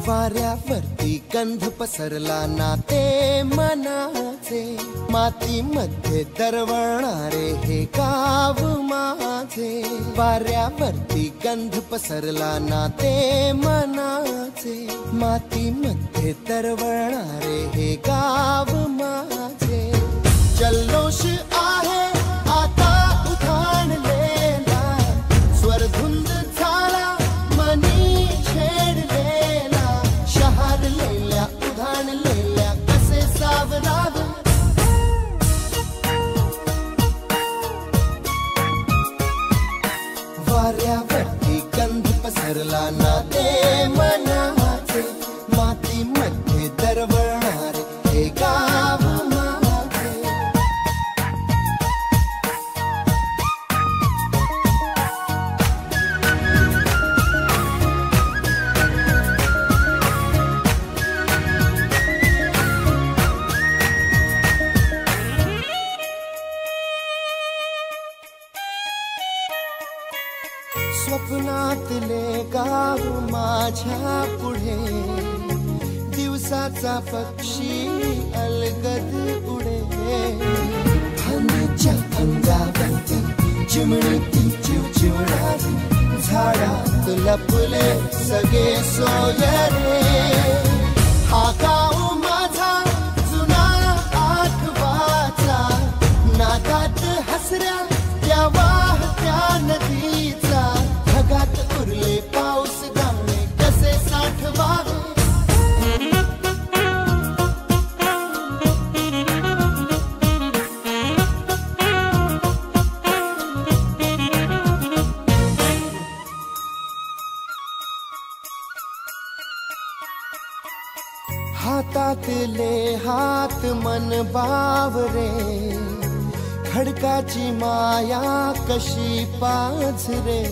वाऱ्यावरती गंध पसरला नाते मनाचे, मातीमध्ये दरवळणारे हे गाव माझे. वाऱ्यावरती गंध पसरला नाते मनाचे, मातीमध्ये दरवळणारे हे गाव माझे. जल्लोष आहे आता उधाणलेला, स्वरधुंद झाला मनी छेडलेला. शहारलेल्या उधाणलेल्या कसे सावरावे, वाऱ्यावरती गंध पसरला नाते मनाचे, मातीमध्ये दरवळणारे हे गाव माझे. स्वप्नातले गाव माझ्या पुढे, दिवसाचा पक्षी अलगद उडे. फांदीच्या अंगावरती चिमणीती चिवचिवणारी, झाडात लपले सगळे सोयरे. हा गाव माझा जुना आठवाचा, नादात हसऱ्या त्या वाहत्या नदीचा. ढगात उरले पाऊस दाणे कसे साठवावे, हातातले हात मन बावरे. खडकाची माया कशी पाझरे,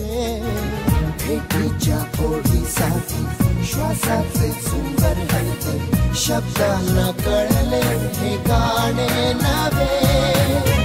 भेटीच्या ओढीसाठी श्वासाचे सुंदर हलते. शब्दांना कळले हे गाणे नवे.